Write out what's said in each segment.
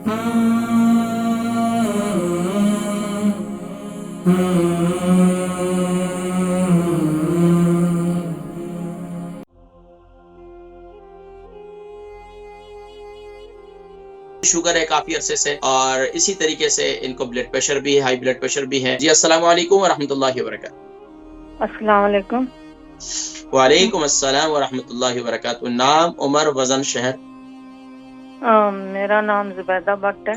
Sugar है काफी अरसे से, और इसी तरीके से इनको ब्लड प्रेशर भी है, हाई ब्लड प्रेशर भी है। जी अस्सलाम वालेकुम व रहमतुल्लाहि व बरकातहू। अस्सलाम वालेकुम। वालेकुम अस्सलाम व रहमतुल्लाहि व बरकातहू। नाम, उम्र, वजन, शहर? मेरा नाम जुबैदा भट्ट है।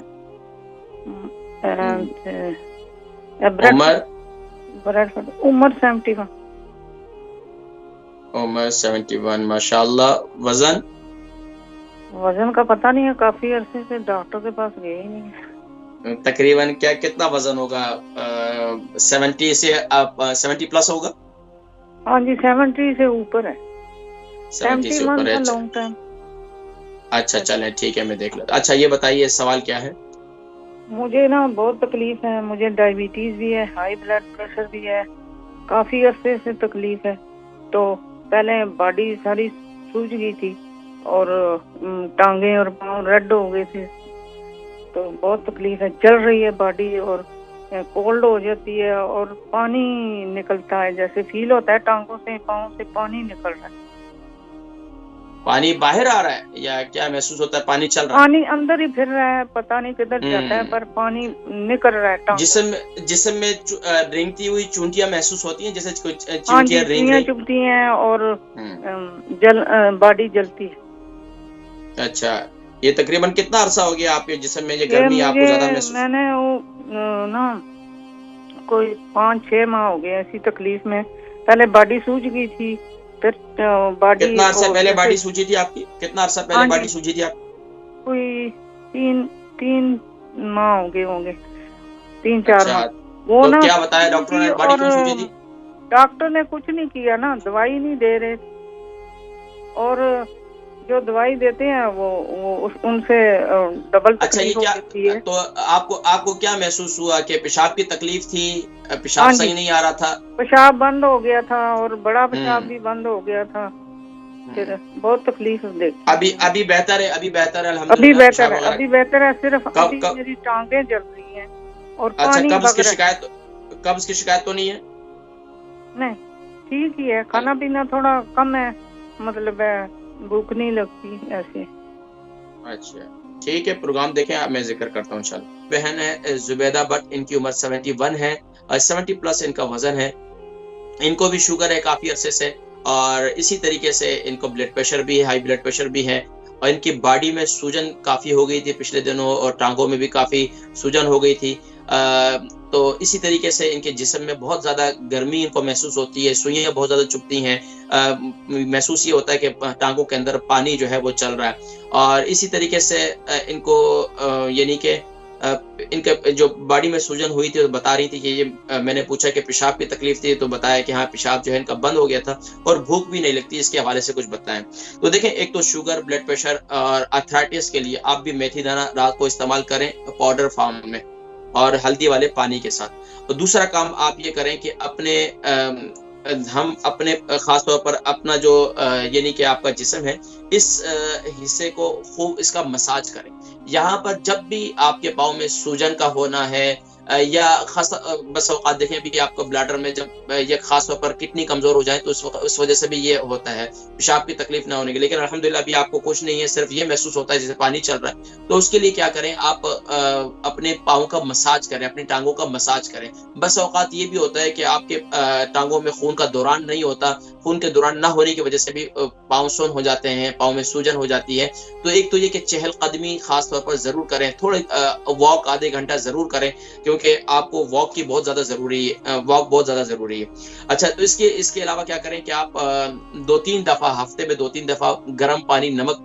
उम्र 71। उम्र 71, माशाअल्लाह। वजन? वजन का पता नहीं है, काफी अरसे से डॉक्टर के पास गए ही नहीं है। तकरीबन क्या कितना वजन होगा? 70 से 70 प्लस होगा? हाँ जी, 70 से ऊपर है। 70 से ऊपर है। Long time. अच्छा चलें ठीक है, मैं देख लेता। अच्छा ये बताइए सवाल क्या है? मुझे ना बहुत तकलीफ है, मुझे डायबिटीज भी है, हाई ब्लड प्रेशर भी है, काफी अरसे से तकलीफ है। तो पहले बॉडी सारी सूज गई थी और टांगे और पाँव रेड हो गए थे, तो बहुत तकलीफ है। जल रही है बॉडी और कोल्ड हो जाती है और पानी निकलता है, जैसे फील होता है टांगों से पाँव से पानी निकल रहा है। पानी बाहर आ रहा है या क्या महसूस होता है? पानी चल रहा है? पानी अंदर ही फिर रहा है, पता नहीं किधर जाता है, पर पानी निकल रहा है। जिस्म में रेंगती हुई चूंटियां महसूस होती हैं, जैसे चूंटियां रेंग रही चुभती हैं और बॉडी जलती है। अच्छा, ये तकरीबन कितना अरसा हो गया आपके जिस्म में ये गर्मी आपको ज्यादा महसूस? मैंने वो ना कोई 5-6 माह हो गए ऐसी तकलीफ में। पहले बॉडी सूज गई थी, फिर बॉडी। कितना अरसा पहले बॉडी सूजी थी आपकी? कितना अरसा पहले बॉडी सूजी थी आपकी? कोई 3 माह हो गए होंगे, 3-4 माह। वो तो ना क्या बताया डॉक्टर ने, बॉडी क्यों सूजी थी? डॉक्टर ने कुछ नहीं किया ना, दवाई नहीं दे रहे, और जो दवाई देते हैं वो उनसे डबल तकलीफ होती है। तो आपको क्या महसूस हुआ कि पेशाब की तकलीफ थी? पेशाब सही नहीं आ रहा था? पेशाब बंद हो गया था और बड़ा पेशाब भी बंद हो गया था, फिर बहुत तकलीफ देखी। अभी बेहतर है? अभी बेहतर है अल्हम्दुलिल्लाह। अभी बेहतर है। सिर्फ अभी मेरी टांगें जल रही हैं और पानी कब्ज की शिकायत तो नहीं है? नहीं, ठीक ही है। खाना पीना थोड़ा कम है, मतलब भूख नहीं लगती ऐसे। अच्छा ठीक है, प्रोग्राम देखें, मैं जिक्र करता हूँ इंशाल्लाह। बहन है जुबैदा भट्ट, इनकी उम्र 71 है और 70 प्लस इनका वजन है। इनको भी शुगर है काफी अरसे से, और इसी तरीके से इनको ब्लड प्रेशर भी है, हाई ब्लड प्रेशर भी है, और इनकी बॉडी में सूजन काफी हो गई थी पिछले दिनों, और टांगों में भी काफी सूजन हो गई थी। तो इसी तरीके से इनके जिस्म में बहुत ज्यादा गर्मी इनको महसूस होती है, सुइयां बहुत ज्यादा चुभती हैं, महसूस ये होता है कि टांगों के अंदर पानी जो है वो चल रहा है। और इसी तरीके से इनको यानी कि इनके जो बॉडी में सूजन हुई थी तो बता रही थी कि ये मैंने पूछा कि पेशाब की तकलीफ थी, तो बताया कि हाँ पेशाब जो है इनका बंद हो गया था और भूख भी नहीं लगती। इसके हवाले से कुछ बताएं। तो देखें, एक तो शुगर, ब्लड प्रेशर और आर्थराइटिस के लिए आप भी मेथी दाना रात को इस्तेमाल करें पाउडर फॉर्म में और हल्दी वाले पानी के साथ। तो दूसरा काम आप ये करें कि हम अपने खास तौर पर अपना जो यानी कि आपका जिस्म है, इस हिस्से को खूब इसका मसाज करें। यहाँ पर जब भी आपके पाँव में सूजन का होना है या खास बस औकात देखें भी कि आपको ब्लैडर में जब ये खास तौर पर किडनी कमजोर हो जाए तो उस वजह से भी ये होता है, पेशाब की तकलीफ ना होने की। लेकिन अल्हम्दुलिल्लाह अभी आपको कुछ नहीं है, सिर्फ ये महसूस होता है जैसे पानी चल रहा है। तो उसके लिए क्या करें, आप अपने पाँव का मसाज करें, अपनी टांगों का मसाज करें। बस औकात ये भी होता है कि आपके टांगों में खून का दौरान नहीं होता, खून के दौरान ना होने की वजह से भी पाँव सुन्न हो जाते हैं, पाँव में सूजन हो जाती है। तो एक तो ये कि चहलकदमी खास तौर पर जरूर करें, थोड़े वॉक आधे घंटा जरूर करें, क्योंकि आपको वॉक की बहुत ज्यादा जरूरी है, वॉक बहुत ज्यादा जरूरी है। अच्छा, तो इसके अलावा क्या करें कि आप 2-3 दफा हफ्ते में 2-3 दफा गर्म पानी, नमक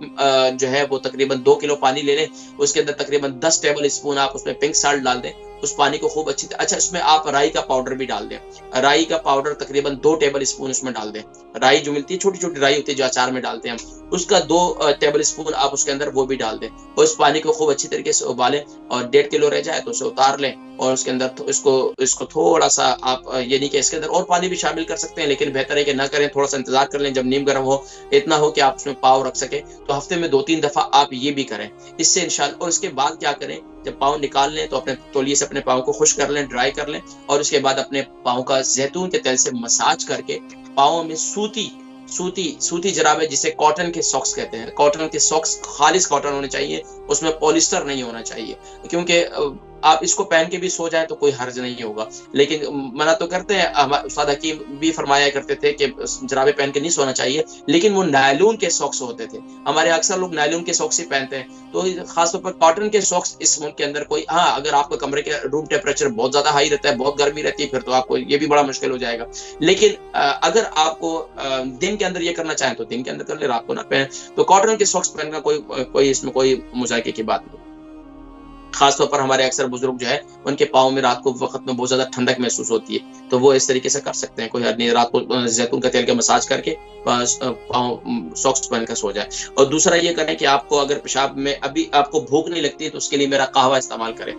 जो है वो तकरीबन 2 किलो पानी ले लें, उसके अंदर तकरीबन 10 टेबल स्पून आप उसमें पिंक साल्ट डाल दें, उस पानी को खूब अच्छी अच्छा इसमें आप राई का पाउडर भी डाल दें, राई का पाउडर तकरीबन 2 टेबल स्पून उसमें डाल दें। राई जो मिलती है, छोटी छोटी राई होती है जो अचार में डालते हैं हम, उसका 2 टेबल स्पून आप उसके अंदर वो भी डाल दें, और उस पानी को खूब अच्छी तरीके से उबालें, और 1.5 किलो रह जाए तो उसे उतार लें और उसके अंदर इसको थोड़ा सा आप ये नहीं कि इसके अंदर और पानी भी शामिल कर सकते हैं, लेकिन बेहतर है कि ना करें, थोड़ा सा इंतजार कर लें जब नीम गर्म हो, इतना हो कि आप उसमें पाँव रख सके। तो हफ्ते में 2-3 दफा आप ये भी करें, इससे इंशाल्लाह। और उसके बाद क्या करें, जब पाँव निकाल लें तो अपने तौलिए से अपने पाँव को खुश कर लें, ड्राई कर लें, और उसके बाद अपने पाँव का जैतून के तेल से मसाज करके पाँव में सूती जराबे, जिसे कॉटन के सॉक्स कहते हैं, कॉटन के सॉक्स खालिस कॉटन होने चाहिए, उसमें पॉलिस्टर नहीं होना चाहिए, क्योंकि आप इसको पहन के भी सो जाए तो कोई हर्ज नहीं होगा। लेकिन मना तो करते हैं, उस्ताद हकीम भी फरमाया करते थे कि जराबे पहन के नहीं सोना चाहिए, लेकिन वो नायलून के सॉक्स होते थे। हमारे अक्सर लोग नायलून के सॉक्स ही पहनते हैं, तो खासतौर पर कॉटन के सॉक्स इस मुल्क के अंदर कोई, हाँ अगर आपका कमरे के रूम टेम्परेचर बहुत ज्यादा हाई रहता है, बहुत गर्मी रहती है, फिर तो आपको ये भी बड़ा मुश्किल हो जाएगा। लेकिन अगर आपको दिन के अंदर ये करना चाहें तो दिन के अंदर कर ले, रात को ना पहन। तो कॉटन के सॉक्स पहनना कोई इसमें कोई मुजाहिके की बात नहीं। खासतौर पर हमारे अक्सर बुजुर्ग जो है, उनके पाँव में रात को वक्त में बहुत ज्यादा ठंडक महसूस होती है, तो वो इस तरीके से कर सकते हैं, कोई हद नहीं, रात को जैतून का तेल के मसाज करके पाँव सॉक्स पहनकर सो जाए। और दूसरा ये करें कि आपको अगर पेशाब में अभी आपको भूख नहीं लगती है तो उसके लिए मेरा कहवा इस्तेमाल करें।